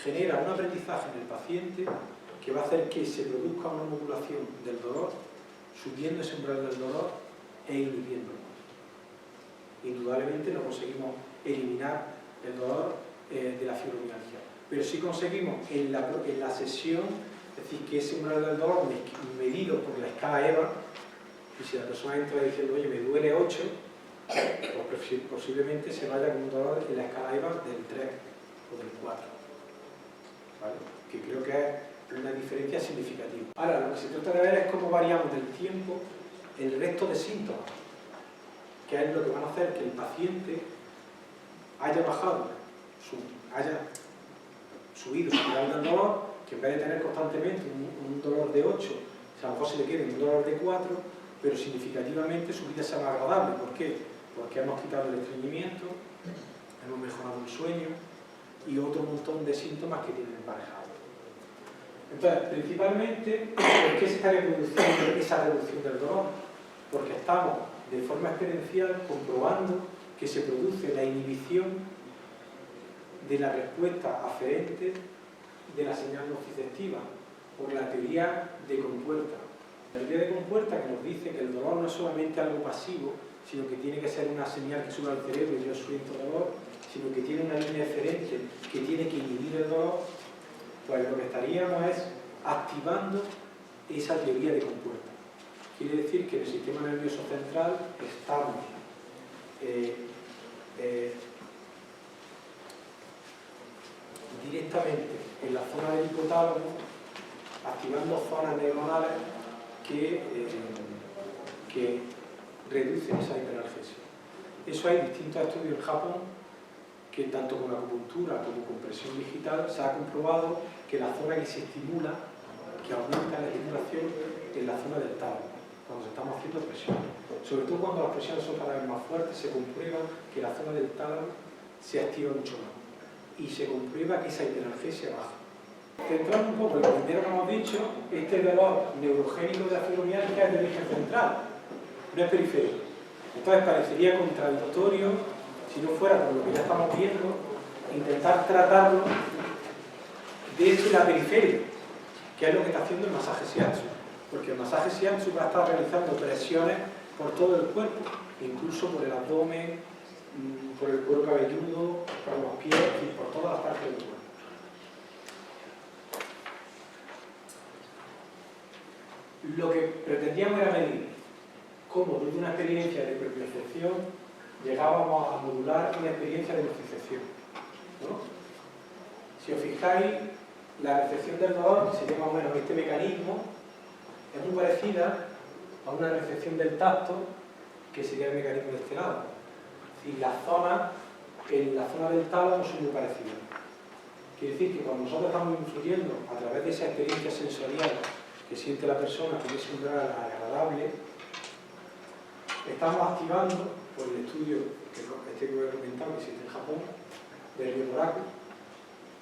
Speaker 1: genera un aprendizaje en el paciente que va a hacer que se produzca una modulación del dolor, subiendo ese umbral del dolor e inhibiéndolo. Indudablemente no conseguimos eliminar el dolor de la fibromialgia, pero sí conseguimos en la sesión, es decir, que ese umbral del dolor medido por la escala EVA, y si la persona entra diciendo, oye, me duele 8, pues posiblemente se vaya con un dolor en la escala EVA del 3 o del 4, ¿vale? Que creo que es una diferencia significativa. Ahora, lo que se trata de ver es cómo variamos del tiempo el resto de síntomas, que es lo que van a hacer que el paciente haya bajado, haya subido su nivel del dolor, que en vez de tener constantemente un dolor de 8, a lo mejor se le quede un dolor de 4, pero significativamente su vida sea más agradable. ¿Por qué? Porque hemos quitado el estreñimiento, hemos mejorado el sueño y otro montón de síntomas que tienen emparejados. Entonces, principalmente, ¿por qué se está reproduciendo esa reducción del dolor? Porque estamos, de forma experiencial, comprobando que se produce la inhibición de la respuesta aferente de la señal nociceptiva por la teoría de compuerta. La teoría de compuerta que nos dice que el dolor no es solamente algo pasivo, sino que tiene que ser una señal que sube al cerebro y yo siento dolor, sino que tiene una línea eferente que tiene que inhibir el dolor. Pues lo que estaríamos es activando esa teoría de compuerta. Quiere decir que en el sistema nervioso central estamos directamente en la zona del hipotálamo activando zonas neuronales que reducen esa hiperalgesia. Eso hay distintos estudios en Japón que tanto con acupuntura como con presión digital se ha comprobado que la zona que se estimula, que aumenta la estimulación, es la zona del tálamo, cuando estamos haciendo presión. Sobre todo cuando las presiones son cada vez más fuertes, se comprueba que la zona del tálamo se activa mucho más y se comprueba que esa hiperalgesia baja. Centrando un poco en lo primero que hemos dicho, este dolor neurogénico de la fibromialgia es de origen central, no es periférico. Entonces parecería contradictorio, si no fuera por lo que ya estamos viendo, intentar tratarlo desde la periferia, que es lo que está haciendo el masaje shiatsu, porque el masaje shiatsu va a estar realizando presiones por todo el cuerpo, incluso por el abdomen, por el cuero cabelludo, por los pies y por todas las partes del cuerpo. Lo que pretendíamos era medir cómo desde una experiencia de propiocepción llegábamos a modular una experiencia de nocicepción, ¿no? Si os fijáis, la recepción del dolor, que sería más o menos este mecanismo, es muy parecida a una recepción del tacto, que sería el mecanismo de este lado. Es decir, en la zona del tálamo son muy parecidas. Quiere decir que cuando nosotros estamos influyendo a través de esa experiencia sensorial que siente la persona con ese umbral agradable, estamos activando, por el estudio que he comentado, que existe en Japón, del Ryodoraku,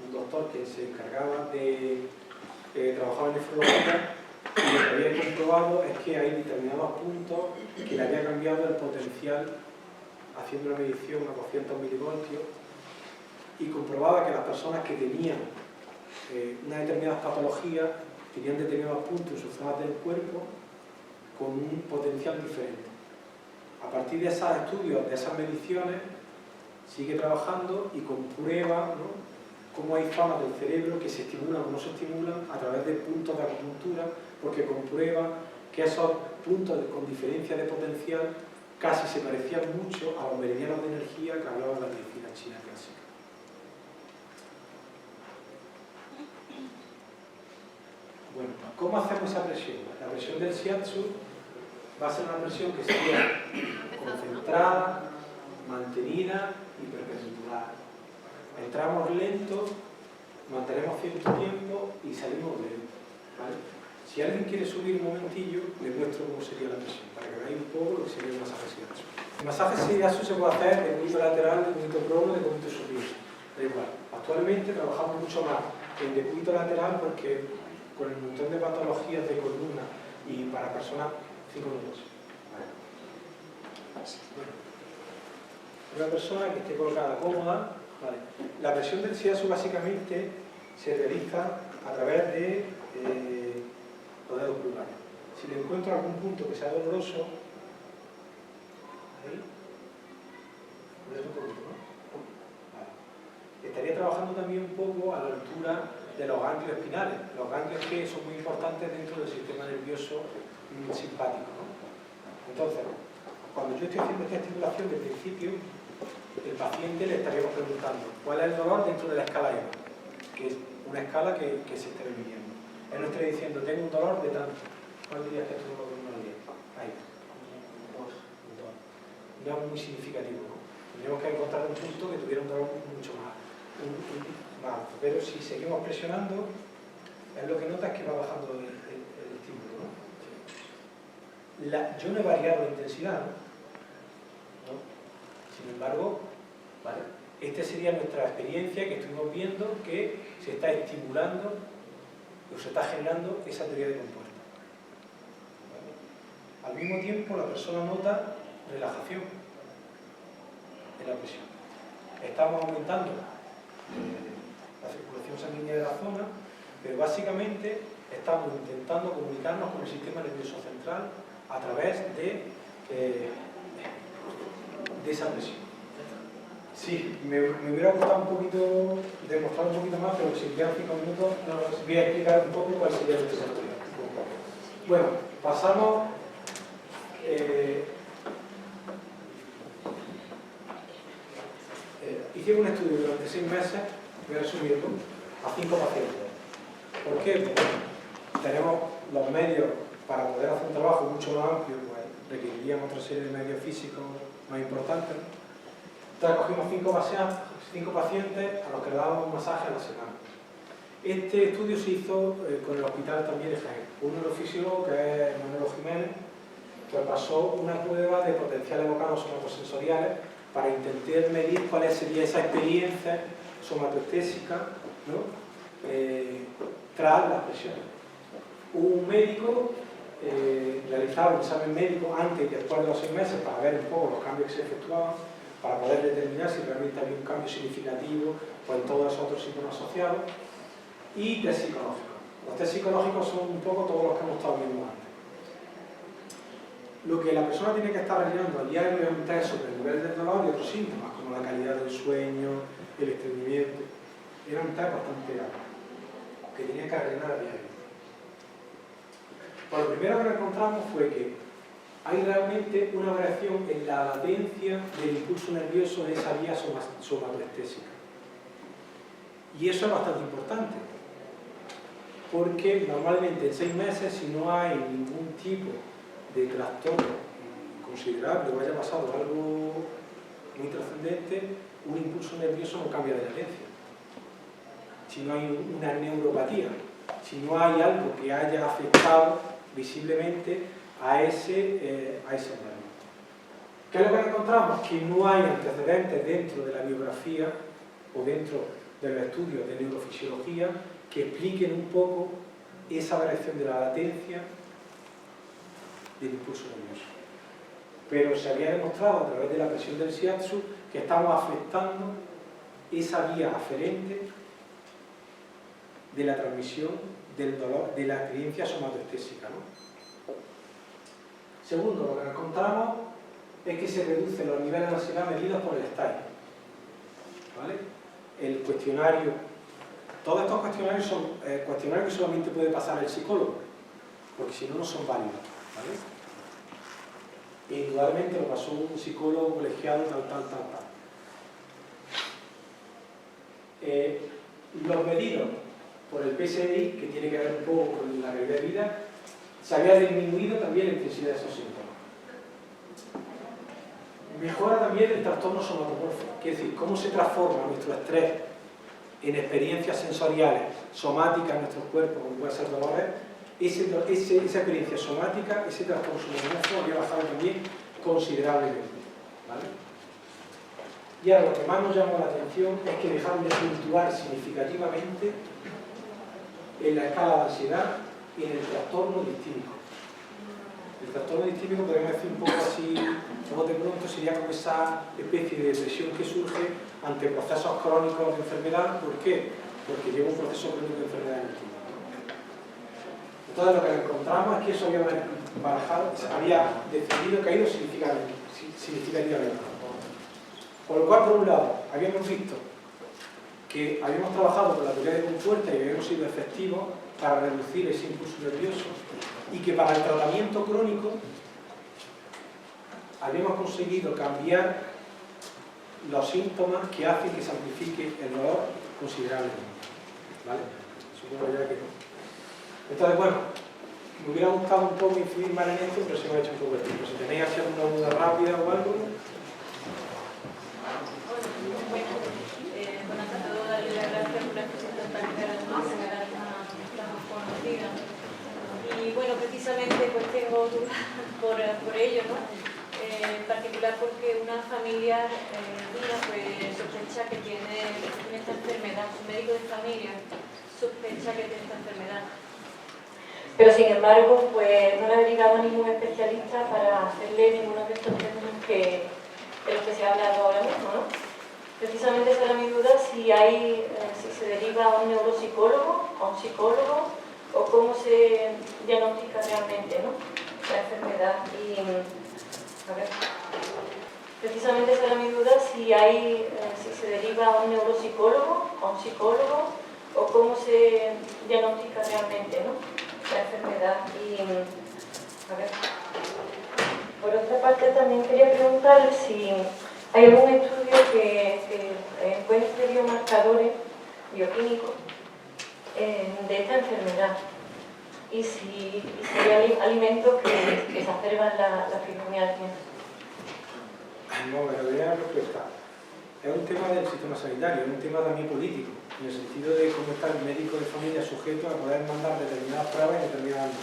Speaker 1: un doctor que se encargaba de trabajar en nefrología, y lo que había comprobado es que hay determinados puntos que le había cambiado el potencial haciendo una medición a 200 milivoltios, y comprobaba que las personas que tenían una determinada patología tenían determinados puntos en sus zonas del cuerpo con un potencial diferente. A partir de esos estudios, de esas mediciones, sigue trabajando y comprueba, ¿no?, cómo hay zonas del cerebro que se estimulan o no se estimulan a través de puntos de acupuntura, porque comprueba que esos puntos con diferencia de potencial casi se parecían mucho a los meridianos de energía que hablaba la medicina china clásica. Bueno, ¿cómo hacemos esa presión? La presión del shiatsu va a ser una presión que sería concentrada, mantenida y perpendicular. Entramos lento, mantenemos cierto tiempo y salimos lento, ¿vale? Si alguien quiere subir un momentillo, le muestro cómo sería la presión, para que veáis un poco lo que sería el masaje shiatsu. El masaje shiatsu se puede hacer de cúbito lateral, de cúbito prono, de cúbito supino. Da igual. Actualmente trabajamos mucho más en decúbito lateral porque con el montón de patologías de columna y para personas 5 minutos. Vale. Bueno. Una persona que esté colocada cómoda. Vale. La presión del shiatsu básicamente se realiza a través de los dedos pulgares. Si le encuentro algún punto que sea doloroso, ahí, un poquito, ¿no? Vale. Estaría trabajando también un poco a la altura de los ganglios espinales, los ganglios que son muy importantes dentro del sistema nervioso simpático, ¿no? Entonces, cuando yo estoy haciendo esta estimulación de principio, el paciente le estaríamos preguntando cuál es el dolor dentro de la escala EMA, que es una escala que se está midiendo. Él nos estaría diciendo, tengo un dolor de tanto. ¿Cuál dirías que es tu dolor de una día? Ahí, un 2. No es muy significativo, ¿no? Tendríamos que encontrar un punto que tuviera un dolor mucho más alto. Pero si seguimos presionando, es lo que notas que va bajando el estímulo, ¿no? Yo no he variado la intensidad, ¿no? Sin embargo, ¿vale? Esta sería nuestra experiencia que estuvimos viendo que se está estimulando o se está generando esa teoría de compuerta. ¿Vale? Al mismo tiempo, la persona nota relajación en la presión. Estamos aumentando la circulación sanguínea de la zona, pero básicamente estamos intentando comunicarnos con el sistema nervioso central a través de esa presión. Sí, me hubiera gustado un poquito demostrar un poquito más, pero si quedan 5 minutos os voy a explicar un poco cuál sería el desarrollo. Bueno, pasamos hicimos un estudio durante 6 meses, voy a resumirlo, a 5 pacientes. ¿Por qué? Porque tenemos los medios para poder hacer un trabajo mucho más amplio, pues requerirían otra serie de medios físicos más importantes. Entonces cogimos 5 pacientes a los que le dábamos un masaje a la semana. Este estudio se hizo con el hospital también de Jaén. Un neurofisiólogo, que es Manolo Jiménez, que pasó una prueba de potenciales locales somatosensoriales para intentar medir cuál sería esa experiencia somatoestésica, ¿no? Tras las presiones. Hubo un médico, realizaba un examen médico antes y después de los 6 meses para ver un poco los cambios que se efectuaban, para poder determinar si realmente había un cambio significativo o en todos esos otros síntomas asociados, y test psicológicos. Los test psicológicos son un poco todos los que hemos estado viendo antes. Lo que la persona tiene que estar rellenando a diario es un test sobre el nivel del dolor y otros síntomas, como la calidad del sueño, el estreñimiento. Era un test bastante alto, que tenía que rellenar a diario. Pues lo primero que encontramos fue que hay realmente una variación en la latencia del impulso nervioso en esa vía somatoestésica. Y eso es bastante importante, porque normalmente en 6 meses, si no hay ningún tipo de trastorno considerable o haya pasado algo muy trascendente, un impulso nervioso no cambia de latencia. Si no hay una neuropatía, si no hay algo que haya afectado visiblemente a ese órgano. ¿Qué es lo que encontramos? Que no hay antecedentes dentro de la biografía o dentro de los estudios de neurofisiología que expliquen un poco esa variación de la latencia del impulso nervioso. Pero se había demostrado a través de la presión del shiatsu que estamos afectando esa vía aferente de la transmisión del dolor, de la experiencia somatoestésica, ¿no? Segundo, lo que nos encontramos es que se reducen los niveles de ansiedad medidos por el STAI, ¿vale? El cuestionario, todos estos cuestionarios son cuestionarios que solamente puede pasar el psicólogo, porque si no, no son válidos, ¿vale? Indudablemente lo pasó un psicólogo colegiado, tal. Los medidos por el PSI, que tiene que ver un poco con la calidad de vida, se había disminuido también la intensidad de esos síntomas. Mejora también el trastorno somatopórfico, es decir, cómo se transforma nuestro estrés en experiencias sensoriales, somáticas en nuestros cuerpos, como pueden ser dolores. Esa experiencia somática, ese trastorno somatopórfico había bajado también considerablemente, ¿vale? Y ahora lo que más nos llamó la atención es que dejaron de fluctuar significativamente en la escala de ansiedad y en el trastorno distímico. El trastorno distímico, podemos decir un poco así, de pronto, sería como esa especie de depresión que surge ante procesos crónicos de enfermedad. ¿Por qué? Porque lleva un proceso crónico de enfermedad en el tiempo. Entonces lo que encontramos es que eso había barajado, había decidido caído significativamente. Por lo cual, por un lado, habíamos visto que habíamos trabajado con la teoría de compuerta y habíamos sido efectivos para reducir ese impulso nervioso, y que para el tratamiento crónico habíamos conseguido cambiar los síntomas que hacen que se amplifique el dolor considerablemente, ¿vale? Supongo ya que no. Entonces, bueno, me hubiera gustado un poco influir más en esto, pero se me ha hecho un poco de tiempo. Si tenéis así alguna duda rápida o algo.
Speaker 3: Buenas a todos, darle las gracias por la exposición tan clara, tan conocida. Y bueno, precisamente pues tengo dudas por ello, ¿no? En particular porque una familiar mía pues sospecha que tiene esta enfermedad, su médico de familia sospecha que tiene esta enfermedad. Pero sin embargo, pues no le ha derivado a ningún especialista para hacerle ninguno de estos términos de los que se ha hablado ahora mismo, ¿no? Precisamente esa era mi duda, si se deriva a un neuropsicólogo, a un psicólogo, o cómo se diagnostica realmente, ¿no?, la enfermedad. Y, a ver, precisamente esa era mi duda, si se deriva a un neuropsicólogo, a un psicólogo, o cómo se diagnostica realmente, ¿no?, la enfermedad. Y, a ver, por otra parte también quería preguntar si hay algún estudio que encuentre biomarcadores bioquímicos de esta enfermedad, y si hay alimentos que exacerban la fibromialgia.
Speaker 1: No, la verdad respuesta. Es un tema del sistema sanitario, es un tema también político, en el sentido de cómo está el médico de familia sujeto a poder mandar determinadas pruebas y determinadas no.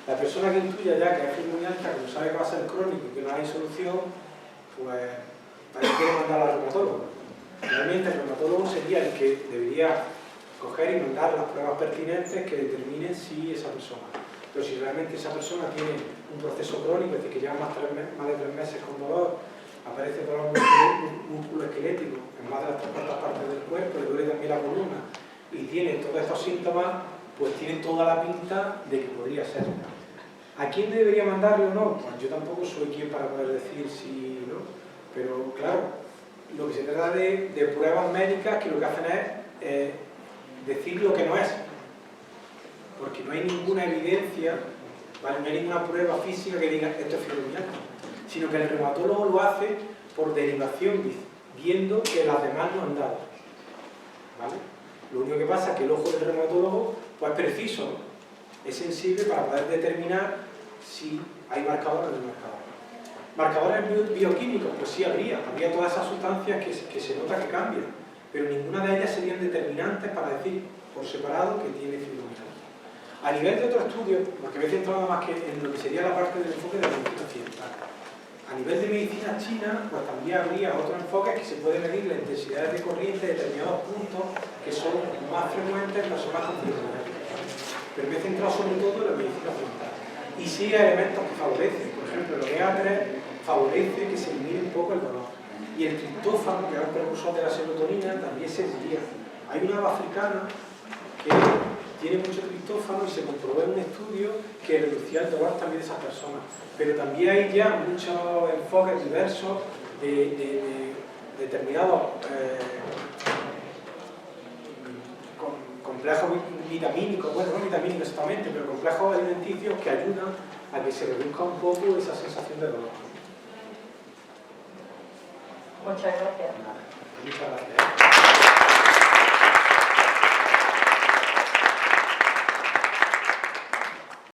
Speaker 1: La persona que intuya ya que es fibromialgia, como sabe que va a ser crónico y que no hay solución, pues ¿para qué quiere mandar al reumatólogo? Realmente el reumatólogo sería el que debería coger y mandar las pruebas pertinentes que determinen si esa persona. Pero si realmente esa persona tiene un proceso crónico, es decir, que lleva más de 3 meses con dolor, aparece dolor músculo esquelético en más de las 3/4 partes del cuerpo, le duele también la columna, y tiene todos estos síntomas, pues tiene toda la pinta de que podría ser. ¿A quién debería mandarlo o no? Pues yo tampoco soy quien para poder decir si no, pero claro, lo que se trata de pruebas médicas que lo que hacen es decir lo que no es, porque no hay ninguna evidencia, ¿vale? No hay ninguna prueba física que diga esto es fibromialgia, sino que el reumatólogo lo hace por derivación, viendo que las demás no han dado, ¿vale? Lo único que pasa es que el ojo del reumatólogo pues, es preciso, ¿no? Es sensible para poder determinar si hay marcadores o no hay marcadores. ¿Marcadores bioquímicos? Pues sí, habría todas esas sustancias que se nota que cambian, pero ninguna de ellas serían determinantes para decir por separado que tiene fibromialgia. A nivel de otro estudio, porque me he centrado más que en lo que sería la parte del enfoque de la medicina occidental, A nivel de medicina china, pues también habría otros enfoques que se puede medir la intensidad de corriente de determinados puntos que son más frecuentes en personas con fibromialgia. Pero me he centrado sobre todo en la medicina occidental. Y sí hay elementos que favorecen, por ejemplo, el omega 3 favorece que se elimine un poco el dolor. Y el triptófano, que es un precursor de la serotonina, también se desvía. Hay una ave africana que tiene mucho triptófano y se comprobó en un estudio que reducía el dolor también de esas personas. Pero también hay ya muchos enfoques diversos de determinados complejos vitamínicos, bueno, no vitamínicos exactamente, pero complejos alimenticios que ayudan a que se reduzca un poco esa sensación de dolor.
Speaker 4: Muchas gracias.
Speaker 1: Muchas gracias.